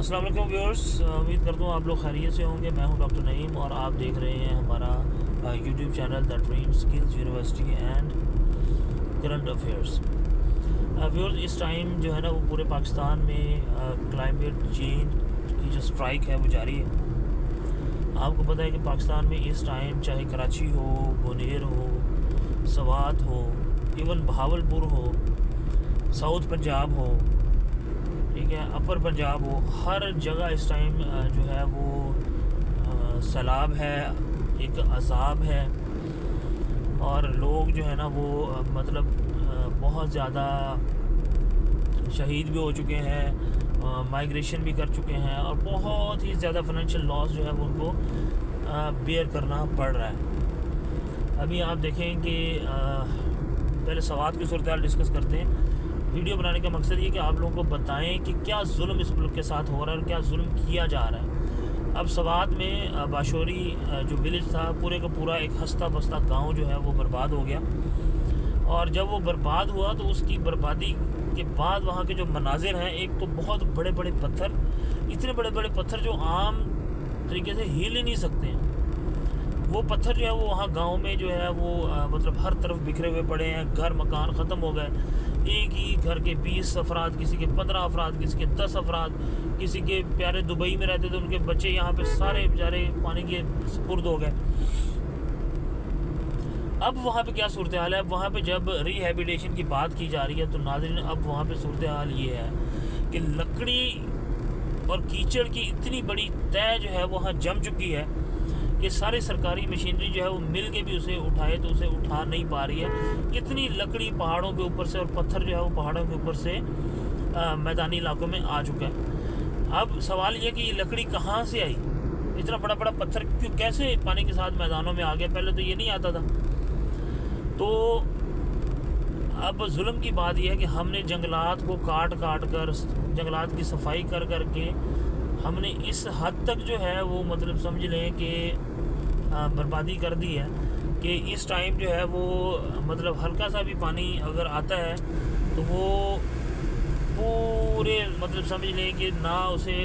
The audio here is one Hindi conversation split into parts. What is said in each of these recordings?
अस्सलाम वालेकुम व्यूअर्स, उम्मीद करता हूँ आप लोग खैरियत से होंगे। मैं हूँ डॉक्टर नईम और आप देख रहे हैं हमारा YouTube channel the dream skills university and current affairs. Viewers, इस टाइम जो है ना वो पूरे पाकिस्तान में क्लाइमेट चेंज की जो स्ट्राइक है वो जारी है। आपको पता है कि पाकिस्तान में इस टाइम चाहे कराची हो, बुनेर हो, सवात हो, इवन बहावलपुर हो, साउथ पंजाब हो, ठीक है, अपर पंजाब हो, हर जगह इस टाइम जो है वो सैलाब है, एक अजाब है। और लोग जो है ना वो मतलब बहुत ज़्यादा शहीद भी हो चुके हैं, माइग्रेशन भी कर चुके हैं और बहुत ही ज़्यादा फाइनेंशियल लॉस जो है वो उनको बेयर करना पड़ रहा है। अभी आप देखें कि पहले सवात की सूरत हाल डिस्कस करते हैं। वीडियो बनाने का मकसद ये कि आप लोगों को बताएं कि क्या जुल्म इस मुल्क के साथ हो रहा है और क्या जुल्म किया जा रहा है। अब सवात में बाशोरी जो विलेज था, पूरे का पूरा एक हंसता बसता गांव जो है वो बर्बाद हो गया। और जब वो बर्बाद हुआ तो उसकी बर्बादी के बाद वहाँ के जो मनाजिर हैं, एक तो बहुत बड़े बड़े पत्थर, इतने बड़े बड़े पत्थर जो आम तरीके से हिल ही नहीं सकते हैं, वो पत्थर जो है वो वहाँ गांव में जो है वो मतलब हर तरफ बिखरे हुए पड़े हैं। घर मकान ख़त्म हो गए। एक ही घर के 20 अफराद, किसी के 15 अफराद, किसी के 10 अफराद, किसी के प्यारे दुबई में रहते थे उनके बच्चे यहाँ पे सारे बेचारे पानी के सुपुर्द हो गए। अब वहाँ पे क्या सूरत हाल है? अब वहाँ पे जब रिहेबिलिटेशन की बात की जा रही है तो नाज़रीन, अब वहाँ पे सूरत हाल ये है कि लकड़ी और कीचड़ की इतनी बड़ी तय जो है वहाँ जम चुकी है कि सारी सरकारी मशीनरी जो है वो मिल के भी उसे उठाए तो उसे उठा नहीं पा रही है। इतनी लकड़ी पहाड़ों के ऊपर से और पत्थर जो है वो पहाड़ों के ऊपर से मैदानी इलाकों में आ चुका है। अब सवाल ये कि ये लकड़ी कहाँ से आई? इतना बड़ा बड़ा पत्थर क्यों, कैसे पानी के साथ मैदानों में आ गया? पहले तो ये नहीं आता था। तो अब जुल्म की बात यह है कि हमने जंगलात को काट कर, जंगलात की सफाई कर के हमने इस हद तक जो है वो मतलब समझ लें कि बर्बादी कर दी है कि इस टाइम जो है वो मतलब हल्का सा भी पानी अगर आता है तो वो पूरे मतलब समझ लें कि ना उसे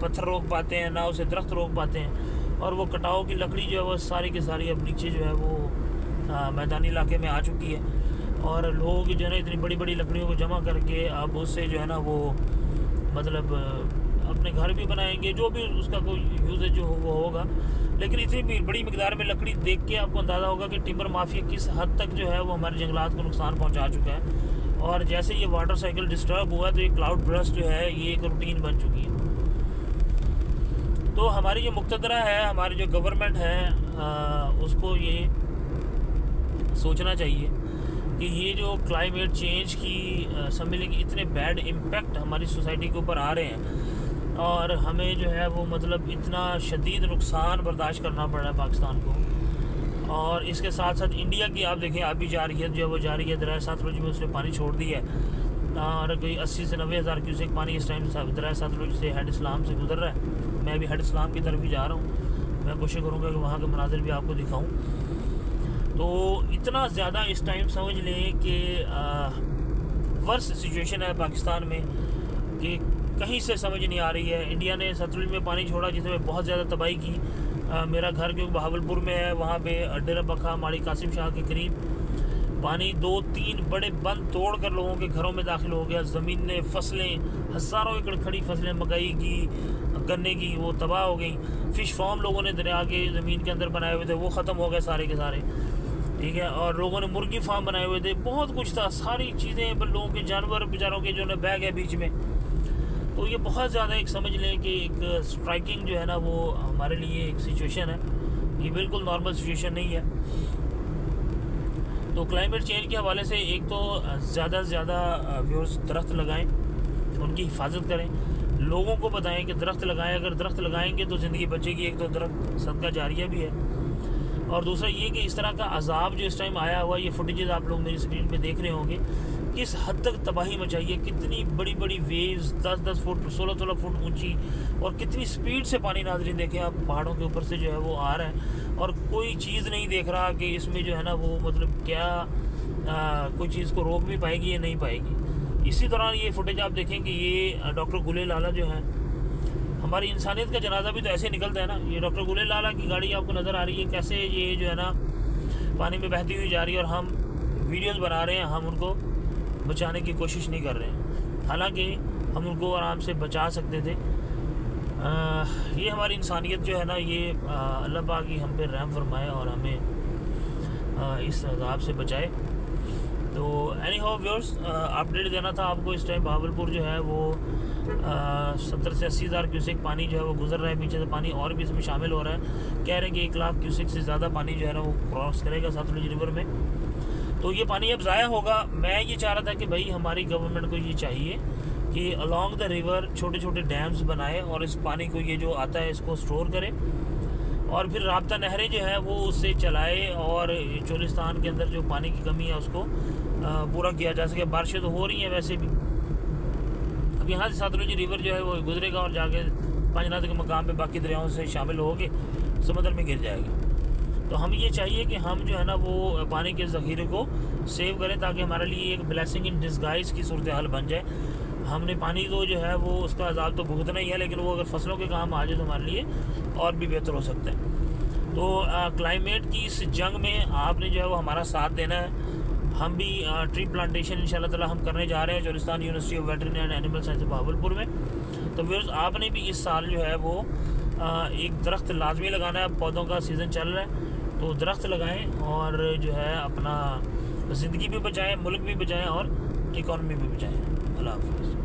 पत्थर रोक पाते हैं, ना उसे दरख्त रोक पाते हैं। और वो कटाव की लकड़ी जो है वो सारी की सारी अब नीचे जो है वो मैदानी इलाके में आ चुकी है। और लोग जो है ना इतनी बड़ी बड़ी लकड़ियों को जमा करके अब उससे जो है ना वो मतलब अपने घर भी बनाएंगे, जो भी उसका कोई यूजेज जो वो होगा। लेकिन इतनी बड़ी मिकदार में लकड़ी देख के आपको अंदाज़ा होगा कि टिम्बर माफिया किस हद तक जो है वो हमारे जंगलात को नुकसान पहुंचा चुका है। और जैसे ये वाटर साइकिल डिस्टर्ब हुआ तो ये क्लाउड ब्रस्ट जो है ये एक रूटीन बन चुकी है। तो हमारी जो मुक्तदरा है, हमारी जो गवर्नमेंट है, उसको ये सोचना चाहिए कि ये जो क्लाइमेट चेंज की समझ लें कि इतने बैड इम्पैक्ट हमारी सोसाइटी के ऊपर आ रहे हैं और हमें जो है वो मतलब इतना शदीद नुकसान बर्दाश्त करना पड़ रहा है पाकिस्तान को। और इसके साथ साथ इंडिया की आप देखें अभी जा रही है, जो वो जा रही है दरिया सतलुज में, उसने पानी छोड़ दिया है और कोई 80 से 90 हज़ार क्यूसेक पानी इस टाइम दरिया सतलुज से हेड इस्लाम से गुजर रहा है। मैं भी हेड इस्लाम की तरफ ही जा रहा हूँ। मैं कोशिश करूँगा कि वहाँ के मनाजिर भी आपको दिखाऊँ। तो इतना ज़्यादा इस टाइम समझ लें कि वर्स्ट सिचुएशन है पाकिस्तान में कि कहीं से समझ नहीं आ रही है। इंडिया ने सतलुज में पानी छोड़ा जिसमें बहुत ज़्यादा तबाही की। मेरा घर क्योंकि बहावलपुर में है, वहाँ पे डेरा बखा माड़ी कासिम शाह के करीब पानी 2-3 बड़े बंद तोड़ कर लोगों के घरों में दाखिल हो गया। ज़मीन ने फसलें, हज़ारों एकड़ खड़ी फसलें मकई की, गन्ने की, वो तबाह हो गई। फ़िश फार्म लोगों ने दरिया के ज़मीन के अंदर बनाए हुए थे, वो ख़त्म हो गए सारे के सारे, ठीक है। और लोगों ने मुर्गी फार्म बनाए हुए थे, बहुत कुछ था, सारी चीज़ें पर लोगों के जानवर बेचारों के जो है बैग है बीच में। तो ये बहुत ज़्यादा एक समझ लें कि एक स्ट्राइकिंग जो है ना वो हमारे लिए एक सिचुएशन है। ये बिल्कुल नॉर्मल सिचुएशन नहीं है। तो क्लाइमेट चेंज के हवाले से एक तो ज़्यादा से ज़्यादा व्यूअर्स दरख्त लगाएं, उनकी हिफाजत करें, लोगों को बताएं कि दरख्त लगाएं। अगर दरख्त लगाएंगे तो ज़िंदगी बचेगी। एक तो दरख्त सदका जारिया भी है और दूसरा ये कि इस तरह का अजाब जो इस टाइम आया हुआ, ये फुटेजेस आप लोग मेरी स्क्रीन पे देख रहे होंगे, किस हद तक तबाही मचाई है। कितनी बड़ी बड़ी वेव्स 10-10 फुट 16-16 फुट ऊंची और कितनी स्पीड से पानी नाज़रीन देखें आप पहाड़ों के ऊपर से जो है वो आ रहा है। और कोई चीज़ नहीं देख रहा कि इसमें जो है ना वो मतलब क्या कोई चीज़ को रोक भी पाएगी या नहीं पाएगी। इसी दौरान ये फुटेज आप देखें कि ये डॉक्टर गुले लाला जो हैं हमारी इंसानियत का जनाजा भी तो ऐसे निकलता है ना। ये डॉक्टर गुलेल लाला की गाड़ी आपको नज़र आ रही है, कैसे ये जो है ना पानी में बहती हुई जा रही है, और हम वीडियोस बना रहे हैं, हम उनको बचाने की कोशिश नहीं कर रहे हैं। हालांकि हम उनको आराम से बचा सकते थे। ये हमारी इंसानियत जो है ना, ये अल्लाह पाक ही हम पे रहम फरमाए और हमें इस अज़ाब से बचाए। तो एनी हाउ व्यूअर्स, अपडेट देना था आपको। इस टाइम बहावलपुर जो है वो 70 से 80 हज़ार क्यूसेक पानी जो है वो गुजर रहा है। पीछे से पानी और भी इसमें शामिल हो रहा है। कह रहे हैं कि 1 लाख क्यूसेक से ज़्यादा पानी जो है ना वो क्रॉस करेगा सतलुज रिवर में। तो ये पानी अब ज़ाया होगा। मैं ये चाह रहा था कि भाई हमारी गवर्नमेंट को ये चाहिए कि अलॉन्ग द रिवर छोटे छोटे डैम्स बनाए और इस पानी को ये जो आता है इसको स्टोर करे, और फिर राब्ता नहरें जो है वो उससे चलाए, और चोलिस्तान के अंदर जो पानी की कमी है उसको पूरा किया जा सके। बारिशें तो हो रही हैं वैसे भी। अब यहाँ से सतलुज रिवर जो है वो गुजरेगा और जाके पंजनाथ के मकाम पे बाकी दरियाओं से शामिल होके समुद्र में गिर जाएगा। तो हम ये चाहिए कि हम जो है ना वो पानी के ज़ख़ीरे को सेव करें, ताकि हमारे लिए एक ब्लेसिंग इन डिस्गाइज की सूरत हाल बन जाए। हमने पानी तो जो है वो उसका अज़ाब तो भुगतना ही है, लेकिन वो अगर फसलों के काम आ जाए तो हमारे लिए और भी बेहतर हो सकता है। तो क्लाइमेट की इस जंग में आपने जो है वो हमारा साथ देना है। हम भी ट्री प्लांटेशन इंशाल्लाह ताला हम करने जा रहे हैं Cholistan university of veterinary and animal science Bahawalpur में। तो व्यूअर्स, आपने भी इस साल जो है वो एक दरख्त लाजमी लगाना है। पौधों का सीज़न चल रहा है, तो दरख्त लगाएं और जो है अपना ज़िंदगी भी बचाएं, मुल्क भी बचाएं और इकॉनमी भी बचाएं। अल्लाह हाफ़िज़।